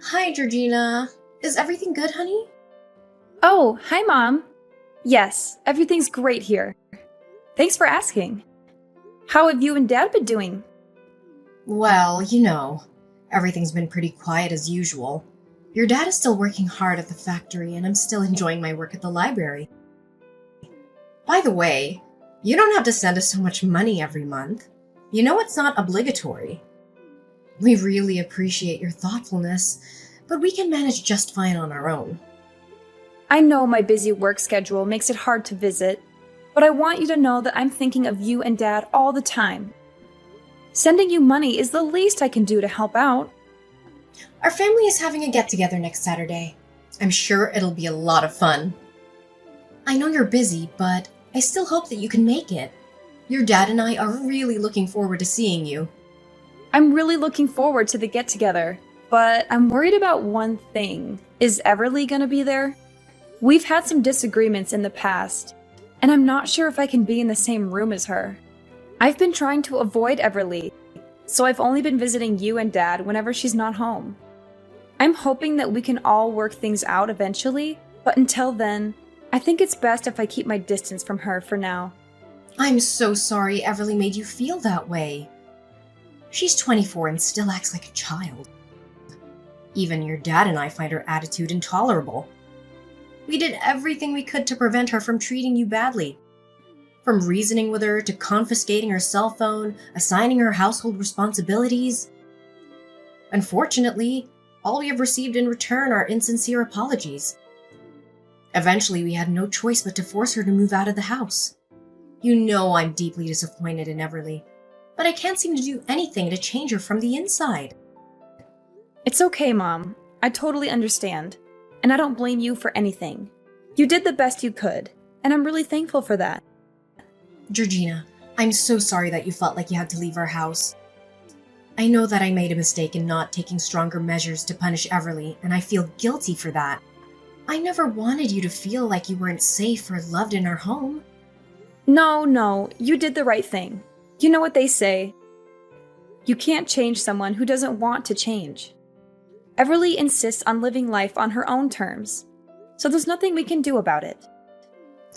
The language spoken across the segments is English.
Hi, Georgina. Is everything good, honey? Oh, hi, Mom. Yes, everything's great here. Thanks for asking. How have you and Dad been doing? Well, everything's been pretty quiet as usual. Your dad is still working hard at the factory, and I'm still enjoying my work at the library. By the way, you don't have to send us so much money every month. You know it's not obligatory. We really appreciate your thoughtfulness, but we can manage just fine on our own. I know my busy work schedule makes it hard to visit, but I want you to know that I'm thinking of you and Dad all the time. Sending you money is the least I can do to help out. Our family is having a get-together next Saturday. I'm sure it'll be a lot of fun. I know you're busy, but I still hope that you can make it. Your dad and I are really looking forward to seeing you. I'm really looking forward to the get-together, but I'm worried about one thing. Is Everly gonna be there? We've had some disagreements in the past, and I'm not sure if I can be in the same room as her. I've been trying to avoid Everly, so I've only been visiting you and Dad whenever she's not home. I'm hoping that we can all work things out eventually, but until then, I think it's best if I keep my distance from her for now. I'm so sorry Everly made you feel that way. She's 24 and still acts like a child. Even your dad and I find her attitude intolerable. We did everything we could to prevent her from treating you badly. From reasoning with her to confiscating her cell phone, assigning her household responsibilities. Unfortunately, all we have received in return are insincere apologies. Eventually, we had no choice but to force her to move out of the house. You know I'm deeply disappointed in Everly, but I can't seem to do anything to change her from the inside. It's okay, Mom. I totally understand, and I don't blame you for anything. You did the best you could, and I'm really thankful for that. Georgina, I'm so sorry that you felt like you had to leave our house. I know that I made a mistake in not taking stronger measures to punish Everly, and I feel guilty for that. I never wanted you to feel like you weren't safe or loved in our home. No, you did the right thing. You know what they say. You can't change someone who doesn't want to change. Everly insists on living life on her own terms, so there's nothing we can do about it.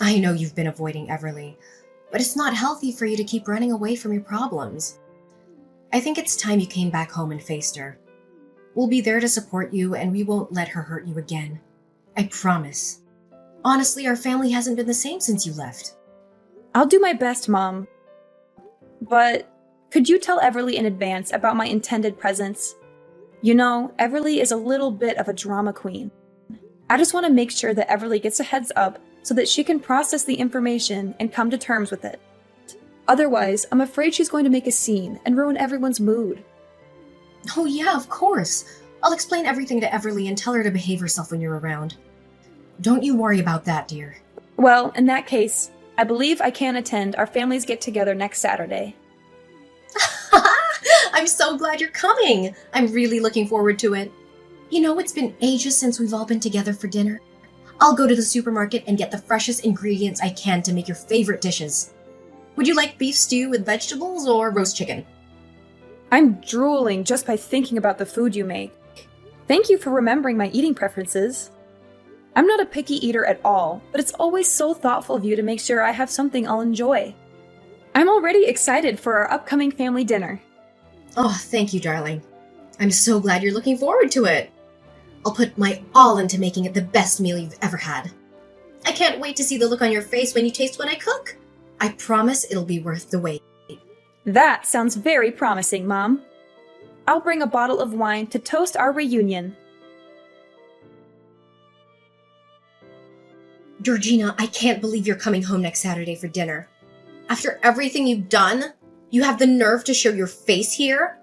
I know you've been avoiding Everly, but it's not healthy for you to keep running away from your problems. I think it's time you came back home and faced her. We'll be there to support you, and we won't let her hurt you again. I promise. Honestly, our family hasn't been the same since you left. I'll do my best, Mom. But could you tell Everly in advance about my intended presence? You know, Everly is a little bit of a drama queen. I just want to make sure that Everly gets a heads up so that she can process the information and come to terms with it. Otherwise, I'm afraid she's going to make a scene and ruin everyone's mood. Oh yeah, of course. I'll explain everything to Everly and tell her to behave herself when you're around. Don't you worry about that, dear. Well, in that case, I believe I can attend our families get-together next Saturday. I'm so glad you're coming. I'm really looking forward to it. You know, it's been ages since we've all been together for dinner. I'll go to the supermarket and get the freshest ingredients I can to make your favorite dishes. Would you like beef stew with vegetables or roast chicken? I'm drooling just by thinking about the food you make. Thank you for remembering my eating preferences. I'm not a picky eater at all, but it's always so thoughtful of you to make sure I have something I'll enjoy. I'm already excited for our upcoming family dinner. Oh, thank you, darling. I'm so glad you're looking forward to it. I'll put my all into making it the best meal you've ever had. I can't wait to see the look on your face when you taste what I cook. I promise it'll be worth the wait. That sounds very promising, Mom. I'll bring a bottle of wine to toast our reunion. Georgina, I can't believe you're coming home next Saturday for dinner. After everything you've done, you have the nerve to show your face here?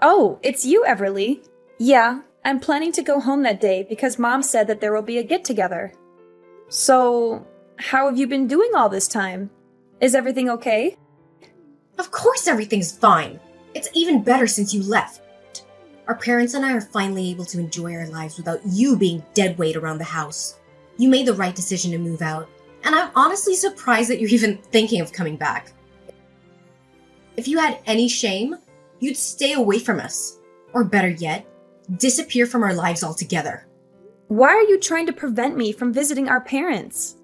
Oh, it's you, Everly. Yeah, I'm planning to go home that day because Mom said that there will be a get-together. So, how have you been doing all this time? Is everything okay? Of course everything's fine. It's even better since you left. Our parents and I are finally able to enjoy our lives without you being dead weight around the house. You made the right decision to move out, and I'm honestly surprised that you're even thinking of coming back. If you had any shame, you'd stay away from us. Or better yet, disappear from our lives altogether. Why are you trying to prevent me from visiting our parents?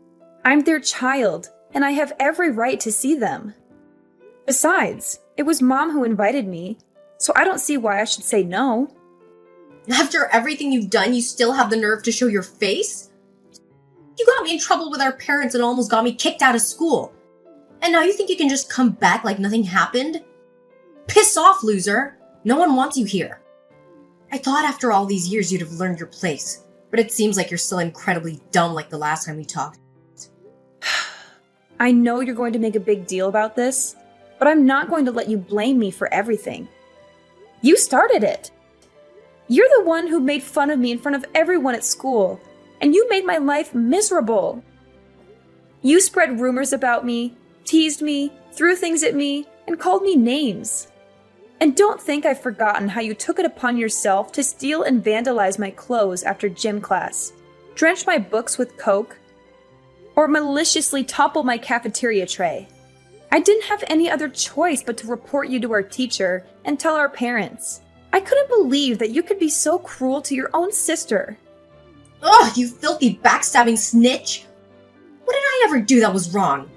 I'm their child, and I have every right to see them. Besides, it was Mom who invited me, so I don't see why I should say no. After everything you've done, you still have the nerve to show your face? You got me in trouble with our parents and almost got me kicked out of school. And now you think you can just come back like nothing happened? Piss off, loser! No one wants you here. I thought after all these years you'd have learned your place, but it seems like you're still incredibly dumb like the last time we talked. I know you're going to make a big deal about this, but I'm not going to let you blame me for everything. You started it. You're the one who made fun of me in front of everyone at school, and you made my life miserable. You spread rumors about me, teased me, threw things at me, and called me names. And don't think I've forgotten how you took it upon yourself to steal and vandalize my clothes after gym class, drench my books with Coke, or maliciously topple my cafeteria tray. I didn't have any other choice but to report you to our teacher and tell our parents. I couldn't believe that you could be so cruel to your own sister. Ugh, you filthy backstabbing snitch! What did I ever do that was wrong?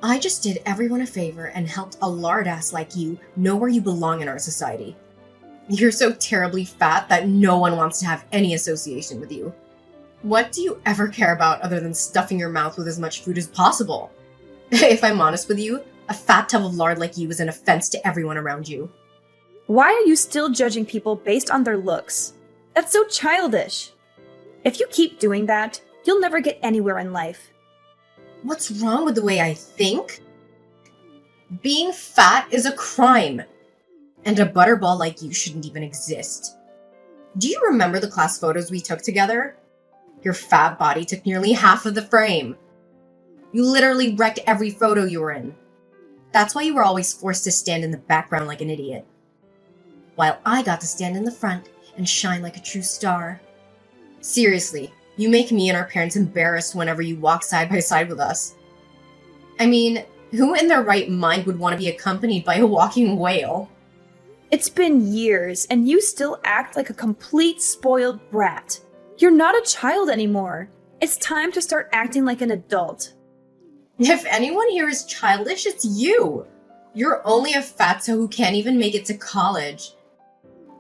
I just did everyone a favor and helped a lard ass like you know where you belong in our society. You're so terribly fat that no one wants to have any association with you. What do you ever care about other than stuffing your mouth with as much food as possible? If I'm honest with you, a fat tub of lard like you is an offense to everyone around you. Why are you still judging people based on their looks? That's so childish. If you keep doing that, you'll never get anywhere in life. What's wrong with the way I think? Being fat is a crime. And a butterball like you shouldn't even exist. Do you remember the class photos we took together? Your fat body took nearly half of the frame. You literally wrecked every photo you were in. That's why you were always forced to stand in the background like an idiot. While I got to stand in the front and shine like a true star. Seriously, you make me and our parents embarrassed whenever you walk side by side with us. I mean, who in their right mind would want to be accompanied by a walking whale? It's been years, and you still act like a complete spoiled brat. You're not a child anymore. It's time to start acting like an adult. If anyone here is childish, it's you. You're only a fatso who can't even make it to college.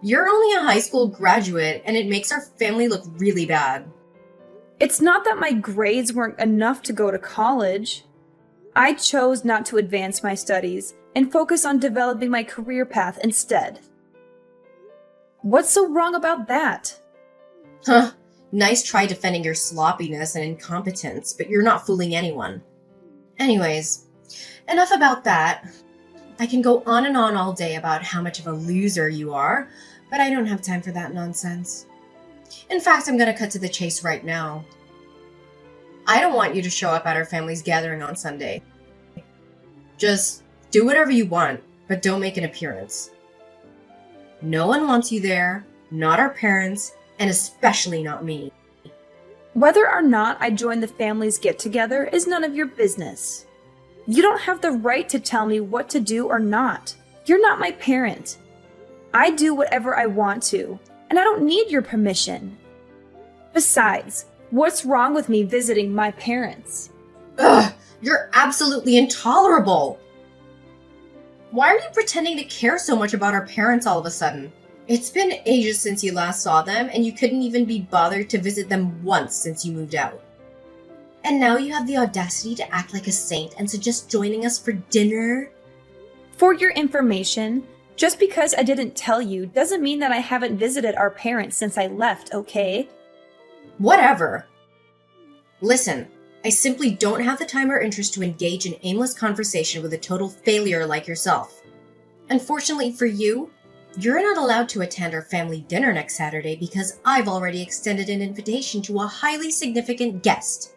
You're only a high school graduate, and it makes our family look really bad. It's not that my grades weren't enough to go to college. I chose not to advance my studies and focus on developing my career path instead. What's so wrong about that? Huh. Nice try defending your sloppiness and incompetence, but you're not fooling anyone. Anyways, enough about that. I can go on and on all day about how much of a loser you are, but I don't have time for that nonsense. In fact, I'm gonna cut to the chase right now. I don't want you to show up at our family's gathering on Sunday. Just do whatever you want, but don't make an appearance. No one wants you there, not our parents, and especially not me. Whether or not I join the family's get-together is none of your business. You don't have the right to tell me what to do or not. You're not my parent. I do whatever I want to, and I don't need your permission. Besides, what's wrong with me visiting my parents? Ugh, you're absolutely intolerable! Why are you pretending to care so much about our parents all of a sudden? It's been ages since you last saw them, and you couldn't even be bothered to visit them once since you moved out. And now you have the audacity to act like a saint and suggest joining us for dinner? For your information, just because I didn't tell you doesn't mean that I haven't visited our parents since I left, okay? Whatever. Listen, I simply don't have the time or interest to engage in aimless conversation with a total failure like yourself. Unfortunately for you, you're not allowed to attend our family dinner next Saturday because I've already extended an invitation to a highly significant guest.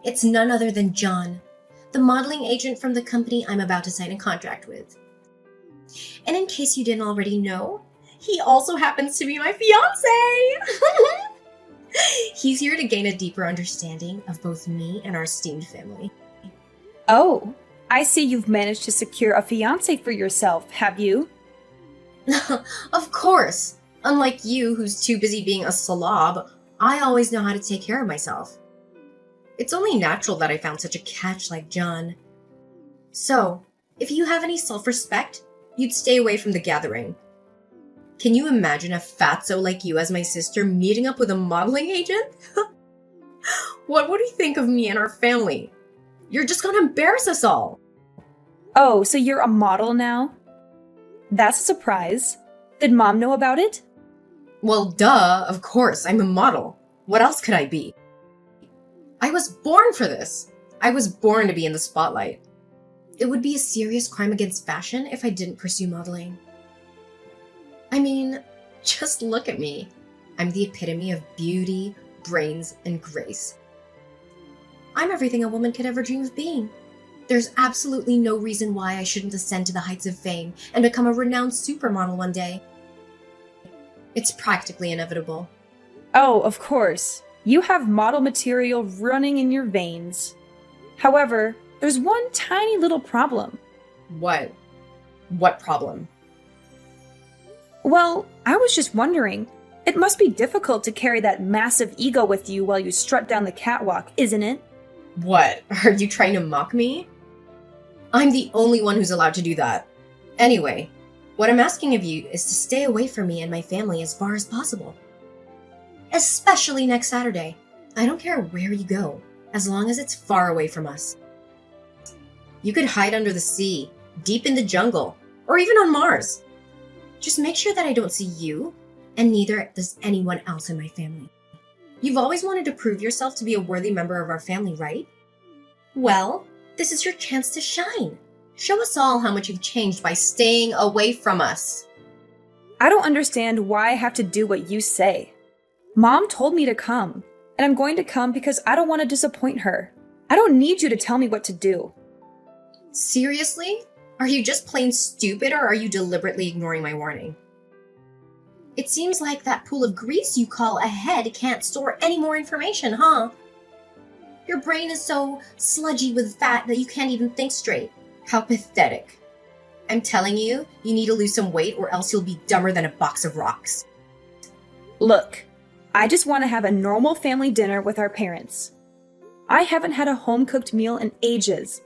It's none other than John, the modeling agent from the company I'm about to sign a contract with. And in case you didn't already know, he also happens to be my fiancé! He's here to gain a deeper understanding of both me and our esteemed family. Oh, I see you've managed to secure a fiancé for yourself, have you? Of course! Unlike you, who's too busy being a slob, I always know how to take care of myself. It's only natural that I found such a catch like John. So, if you have any self-respect, you'd stay away from the gathering. Can you imagine a fatso like you as my sister meeting up with a modeling agent? What would he think of me and our family? You're just gonna embarrass us all. Oh, so you're a model now? That's a surprise. Did Mom know about it? Well, duh, of course, I'm a model. What else could I be? I was born for this. I was born to be in the spotlight. It would be a serious crime against fashion if I didn't pursue modeling. I mean, just look at me. I'm the epitome of beauty, brains, and grace. I'm everything a woman could ever dream of being. There's absolutely no reason why I shouldn't ascend to the heights of fame and become a renowned supermodel one day. It's practically inevitable. Oh, of course. You have model material running in your veins. However, there's one tiny little problem. What? What problem? Well, I was just wondering. It must be difficult to carry that massive ego with you while you strut down the catwalk, isn't it? What? Are you trying to mock me? I'm the only one who's allowed to do that. Anyway, what I'm asking of you is to stay away from me and my family as far as possible. Especially next Saturday. I don't care where you go, as long as it's far away from us. You could hide under the sea, deep in the jungle, or even on Mars. Just make sure that I don't see you, and neither does anyone else in my family. You've always wanted to prove yourself to be a worthy member of our family, right? Well, this is your chance to shine. Show us all how much you've changed by staying away from us. I don't understand why I have to do what you say. Mom told me to come, and I'm going to come because I don't want to disappoint her. I don't need you to tell me what to do. Seriously? Are you just plain stupid, or are you deliberately ignoring my warning? It seems like that pool of grease you call a head can't store any more information, huh? Your brain is so sludgy with fat that you can't even think straight. How pathetic. I'm telling you, you need to lose some weight or else you'll be dumber than a box of rocks. Look, I just want to have a normal family dinner with our parents. I haven't had a home-cooked meal in ages,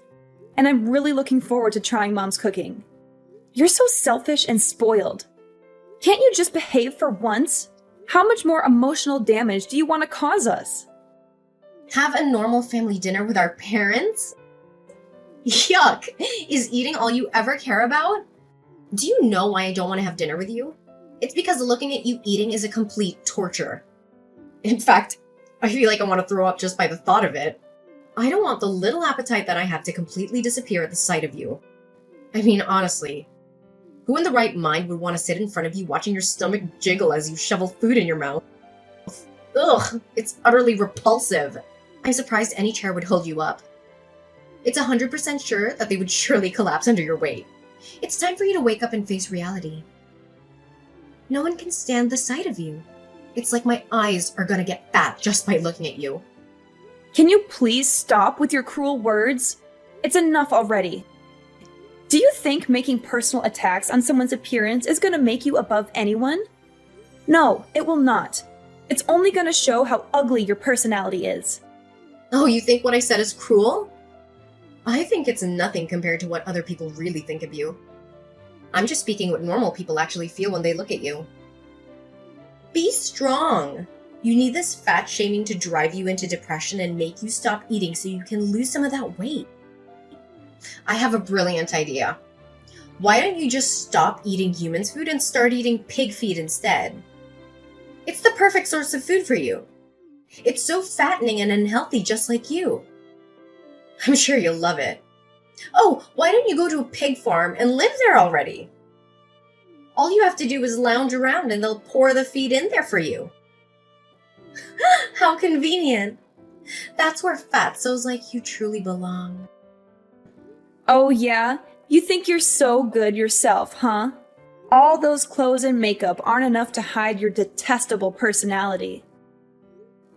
and I'm really looking forward to trying Mom's cooking. You're so selfish and spoiled. Can't you just behave for once? How much more emotional damage do you want to cause us? Have a normal family dinner with our parents? Yuck! Is eating all you ever care about? Do you know why I don't want to have dinner with you? It's because looking at you eating is a complete torture. In fact, I feel like I want to throw up just by the thought of it. I don't want the little appetite that I have to completely disappear at the sight of you. I mean, honestly, who in the right mind would want to sit in front of you watching your stomach jiggle as you shovel food in your mouth? Ugh, it's utterly repulsive. I'm surprised any chair would hold you up. It's 100% sure that they would surely collapse under your weight. It's time for you to wake up and face reality. No one can stand the sight of you. It's like my eyes are gonna get fat just by looking at you. Can you please stop with your cruel words? It's enough already. Do you think making personal attacks on someone's appearance is going to make you above anyone? No, it will not. It's only going to show how ugly your personality is. Oh, you think what I said is cruel? I think it's nothing compared to what other people really think of you. I'm just speaking what normal people actually feel when they look at you. Be strong. You need this fat shaming to drive you into depression and make you stop eating so you can lose some of that weight. I have a brilliant idea. Why don't you just stop eating humans' food and start eating pig feed instead? It's the perfect source of food for you. It's so fattening and unhealthy, just like you. I'm sure you'll love it. Oh, why don't you go to a pig farm and live there already? All you have to do is lounge around and they'll pour the feed in there for you. How convenient. That's where fatzos like you truly belong. Oh yeah? You think you're so good yourself, huh? All those clothes and makeup aren't enough to hide your detestable personality.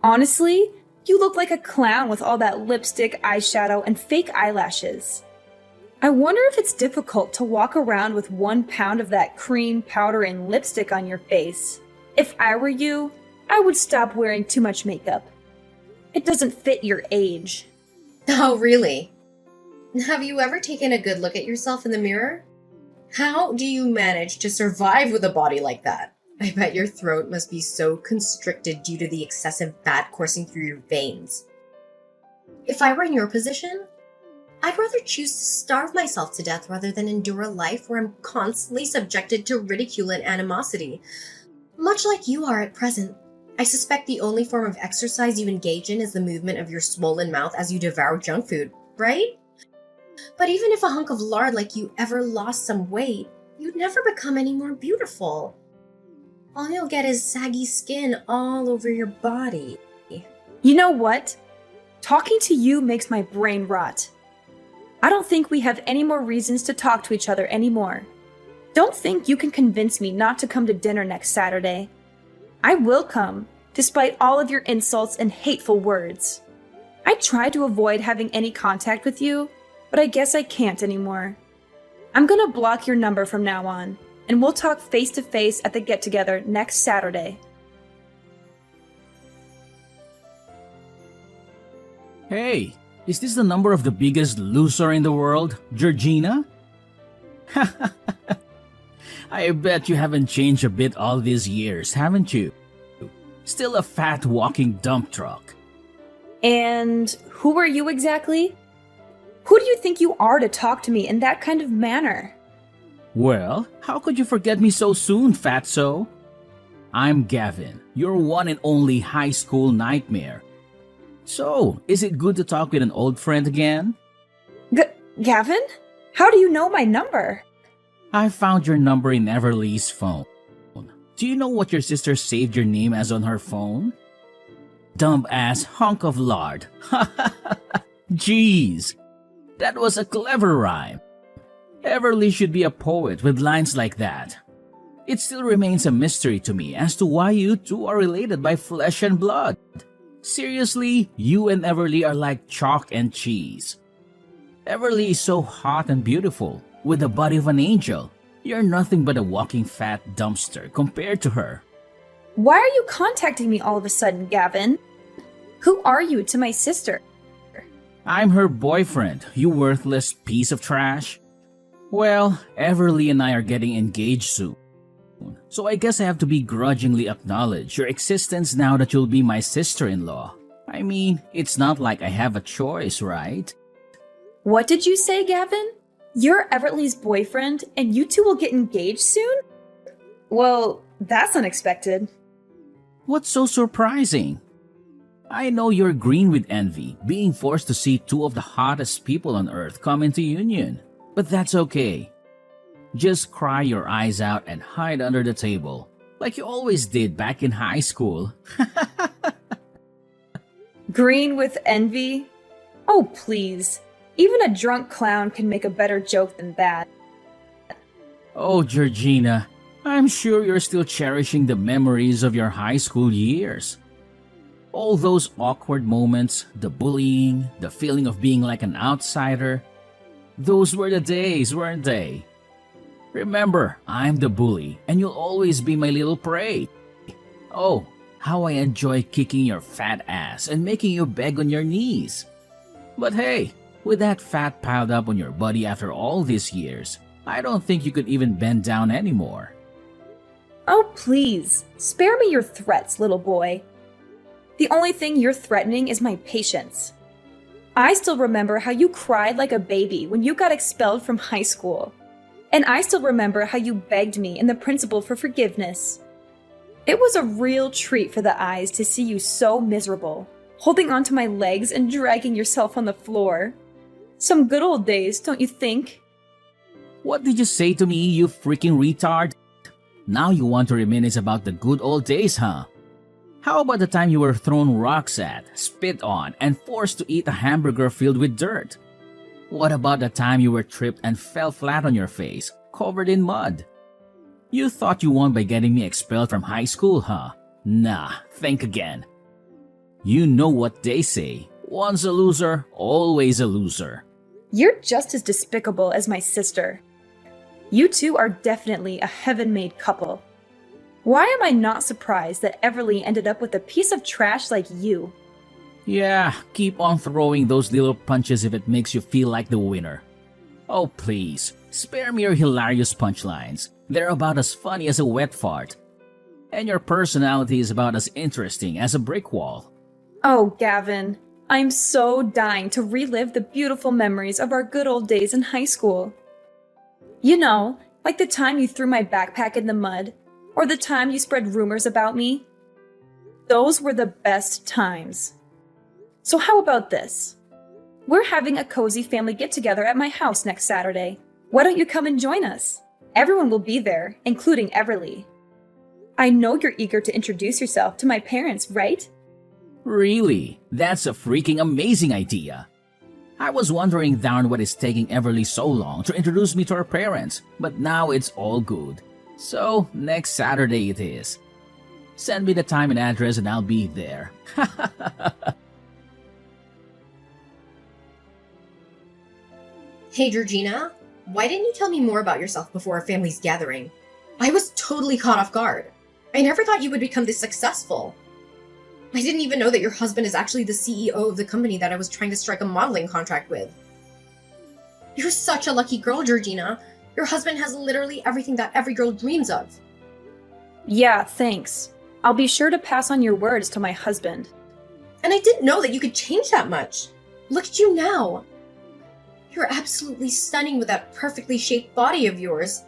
Honestly, you look like a clown with all that lipstick, eyeshadow, and fake eyelashes. I wonder if it's difficult to walk around with 1 pound of that cream, powder, and lipstick on your face. If I were you, I would stop wearing too much makeup. It doesn't fit your age. Oh, really? Have you ever taken a good look at yourself in the mirror? How do you manage to survive with a body like that? I bet your throat must be so constricted due to the excessive fat coursing through your veins. If I were in your position, I'd rather choose to starve myself to death rather than endure a life where I'm constantly subjected to ridicule and animosity. Much like you are at present. I suspect the only form of exercise you engage in is the movement of your swollen mouth as you devour junk food, right? But even if a hunk of lard like you ever lost some weight, you'd never become any more beautiful. All you'll get is saggy skin all over your body. You know what? Talking to you makes my brain rot. I don't think we have any more reasons to talk to each other anymore. Don't think you can convince me not to come to dinner next Saturday. I will come, despite all of your insults and hateful words. I try to avoid having any contact with you, but I guess I can't anymore. I'm gonna block your number from now on, and we'll talk face to face at the get-together next Saturday. Hey, is this the number of the biggest loser in the world, Georgina? I bet you haven't changed a bit all these years, haven't you? Still a fat walking dump truck. And who are you exactly? Who do you think you are to talk to me in that kind of manner? Well, how could you forget me so soon, fatso? I'm Gavin, your one and only high school nightmare. So, is it good to talk with an old friend again? Gavin? How do you know my number? I found your number in Everly's phone. Do you know what your sister saved your name as on her phone? Dumb ass hunk of lard. Jeez, that was a clever rhyme. Everly should be a poet with lines like that. It still remains a mystery to me as to why you two are related by flesh and blood. Seriously, you and Everly are like chalk and cheese. Everly is so hot and beautiful, with the body of an angel. You're nothing but a walking fat dumpster compared to her. Why are you contacting me all of a sudden, Gavin? Who are you to my sister? I'm her boyfriend, you worthless piece of trash. Well, Everly and I are getting engaged soon. So I guess I have to begrudgingly acknowledge your existence now that you'll be my sister-in-law. I mean, it's not like I have a choice, right? What did you say, Gavin? You're Everly's boyfriend, and you two will get engaged soon? Well, that's unexpected. What's so surprising? I know you're green with envy, being forced to see two of the hottest people on earth come into union. But that's okay. Just cry your eyes out and hide under the table, like you always did back in high school. Green with envy? Oh, please. Even a drunk clown can make a better joke than that. Oh, Georgina, I'm sure you're still cherishing the memories of your high school years. All those awkward moments, the bullying, the feeling of being like an outsider. Those were the days, weren't they? Remember, I'm the bully, and you'll always be my little prey. Oh, how I enjoy kicking your fat ass and making you beg on your knees. But hey, with that fat piled up on your body after all these years, I don't think you could even bend down anymore. Oh, please. Spare me your threats, little boy. The only thing you're threatening is my patience. I still remember how you cried like a baby when you got expelled from high school. And I still remember how you begged me and the principal for forgiveness. It was a real treat for the eyes to see you so miserable, holding onto my legs and dragging yourself on the floor. Some good old days, don't you think? What did you say to me, you freaking retard? Now you want to reminisce about the good old days, huh? How about the time you were thrown rocks at, spit on, and forced to eat a hamburger filled with dirt? What about the time you were tripped and fell flat on your face, covered in mud? You thought you won by getting me expelled from high school, huh? Nah, think again. You know what they say. Once a loser, always a loser. You're just as despicable as my sister. You two are definitely a heaven-made couple. Why am I not surprised that Everly ended up with a piece of trash like you? Yeah, keep on throwing those little punches if it makes you feel like the winner. Oh, please, spare me your hilarious punchlines. They're about as funny as a wet fart. And your personality is about as interesting as a brick wall. Oh, Gavin, I'm so dying to relive the beautiful memories of our good old days in high school. You know, like the time you threw my backpack in the mud, or the time you spread rumors about me. Those were the best times. So how about this? We're having a cozy family get-together at my house next Saturday. Why don't you come and join us? Everyone will be there, including Everly. I know you're eager to introduce yourself to my parents, right? Really? That's a freaking amazing idea. I was wondering darn what is taking Everly so long to introduce me to her parents, but now it's all good. So, next Saturday it is. Send me the time and address and I'll be there. Hey, Georgina, why didn't you tell me more about yourself before our family's gathering? I was totally caught off guard. I never thought you would become this successful. I didn't even know that your husband is actually the CEO of the company that I was trying to strike a modeling contract with. You're such a lucky girl, Georgina. Your husband has literally everything that every girl dreams of. Yeah, thanks. I'll be sure to pass on your words to my husband. And I didn't know that you could change that much. Look at you now. You're absolutely stunning with that perfectly shaped body of yours.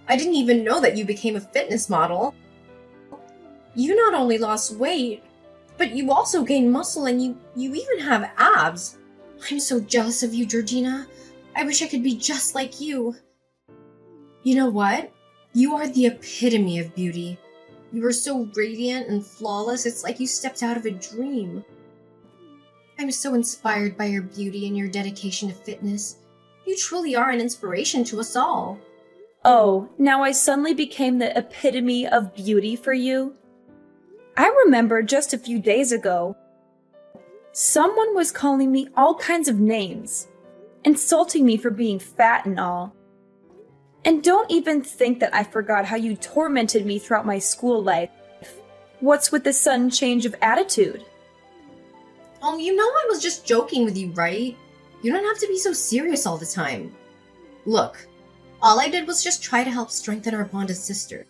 I didn't even know that you became a fitness model. You not only lost weight, but you also gained muscle and you even have abs. I'm so jealous of you, Georgina. I wish I could be just like you. You know what? You are the epitome of beauty. You are so radiant and flawless, it's like you stepped out of a dream. I'm so inspired by your beauty and your dedication to fitness. You truly are an inspiration to us all. Oh, now I suddenly became the epitome of beauty for you? I remember just a few days ago, someone was calling me all kinds of names, insulting me for being fat and all. And don't even think that I forgot how you tormented me throughout my school life. What's with the sudden change of attitude? Oh, you know I was just joking with you, right? You don't have to be so serious all the time. Look, all I did was just try to help strengthen our bond as sisters.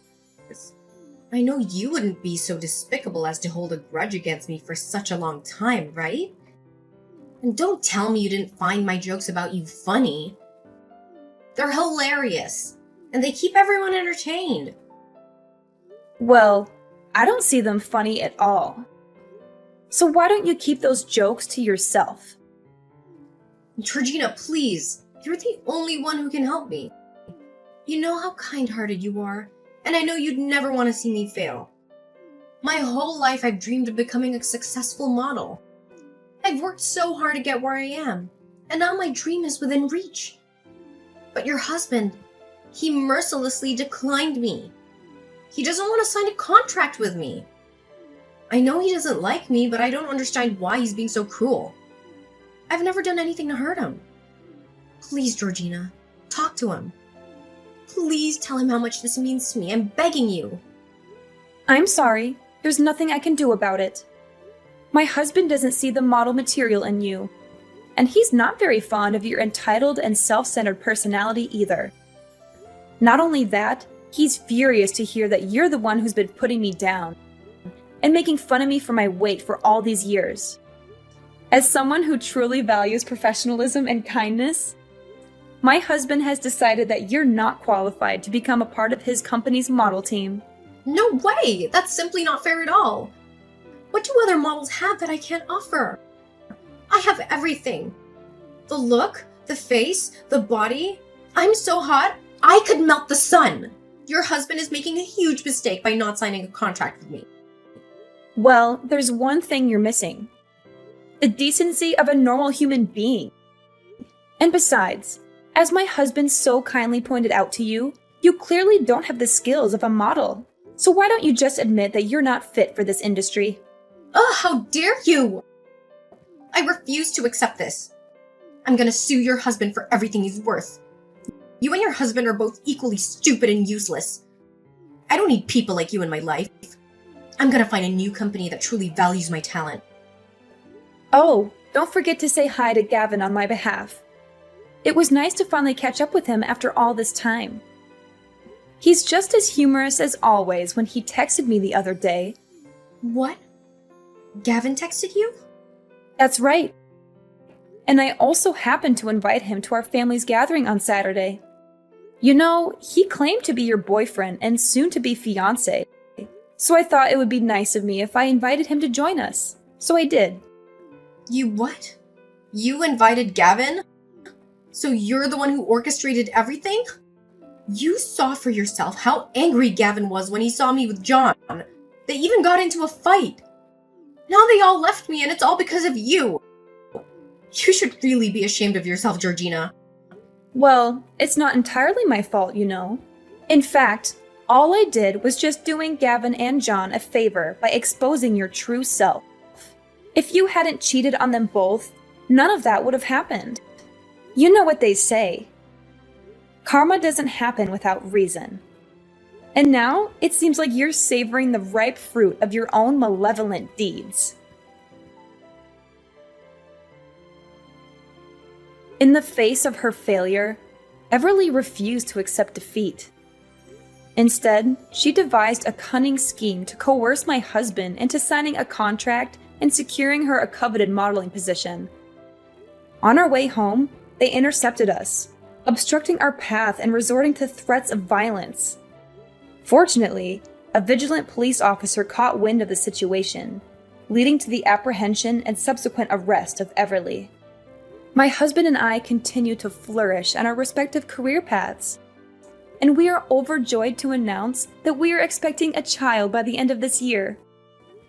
I know you wouldn't be so despicable as to hold a grudge against me for such a long time, right? And don't tell me you didn't find my jokes about you funny. They're hilarious, and they keep everyone entertained. Well, I don't see them funny at all. So why don't you keep those jokes to yourself? Georgina, please, you're the only one who can help me. You know how kind-hearted you are, and I know you'd never want to see me fail. My whole life I've dreamed of becoming a successful model. I've worked so hard to get where I am, and now my dream is within reach. But your husband, he mercilessly declined me. He doesn't want to sign a contract with me. I know he doesn't like me, but I don't understand why he's being so cruel. I've never done anything to hurt him. Please, Georgina, talk to him. Please tell him how much this means to me. I'm begging you. I'm sorry. There's nothing I can do about it. My husband doesn't see the model material in you. And he's not very fond of your entitled and self-centered personality either. Not only that, he's furious to hear that you're the one who's been putting me down and making fun of me for my weight for all these years. As someone who truly values professionalism and kindness, my husband has decided that you're not qualified to become a part of his company's model team. No way! That's simply not fair at all. What do other models have that I can't offer? I have everything. The look, the face, the body. I'm so hot, I could melt the sun. Your husband is making a huge mistake by not signing a contract with me. Well, there's one thing you're missing. The decency of a normal human being. And besides, as my husband so kindly pointed out to you, you clearly don't have the skills of a model. So why don't you just admit that you're not fit for this industry? Ugh, how dare you! I refuse to accept this. I'm gonna sue your husband for everything he's worth. You and your husband are both equally stupid and useless. I don't need people like you in my life. I'm gonna find a new company that truly values my talent. Oh, don't forget to say hi to Gavin on my behalf. It was nice to finally catch up with him after all this time. He's just as humorous as always when he texted me the other day. What? Gavin texted you? That's right. And I also happened to invite him to our family's gathering on Saturday. You know, he claimed to be your boyfriend and soon to be fiancé. So I thought it would be nice of me if I invited him to join us. So I did. You what? You invited Gavin? So you're the one who orchestrated everything? You saw for yourself how angry Gavin was when he saw me with John. They even got into a fight. Now they all left me and it's all because of you. You should really be ashamed of yourself, Georgina. Well, it's not entirely my fault, you know. In fact, all I did was just doing Gavin and John a favor by exposing your true self. If you hadn't cheated on them both, none of that would have happened. You know what they say. Karma doesn't happen without reason. And now, it seems like you're savoring the ripe fruit of your own malevolent deeds. In the face of her failure, Everly refused to accept defeat. Instead, she devised a cunning scheme to coerce my husband into signing a contract and securing her a coveted modeling position. On our way home, they intercepted us, obstructing our path and resorting to threats of violence. Fortunately, a vigilant police officer caught wind of the situation, leading to the apprehension and subsequent arrest of Everly. My husband and I continue to flourish on our respective career paths, and we are overjoyed to announce that we are expecting a child by the end of this year.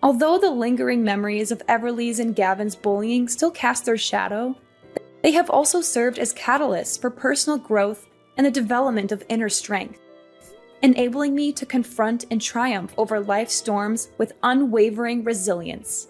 Although the lingering memories of Everly's and Gavin's bullying still cast their shadow, they have also served as catalysts for personal growth and the development of inner strength, enabling me to confront and triumph over life's storms with unwavering resilience.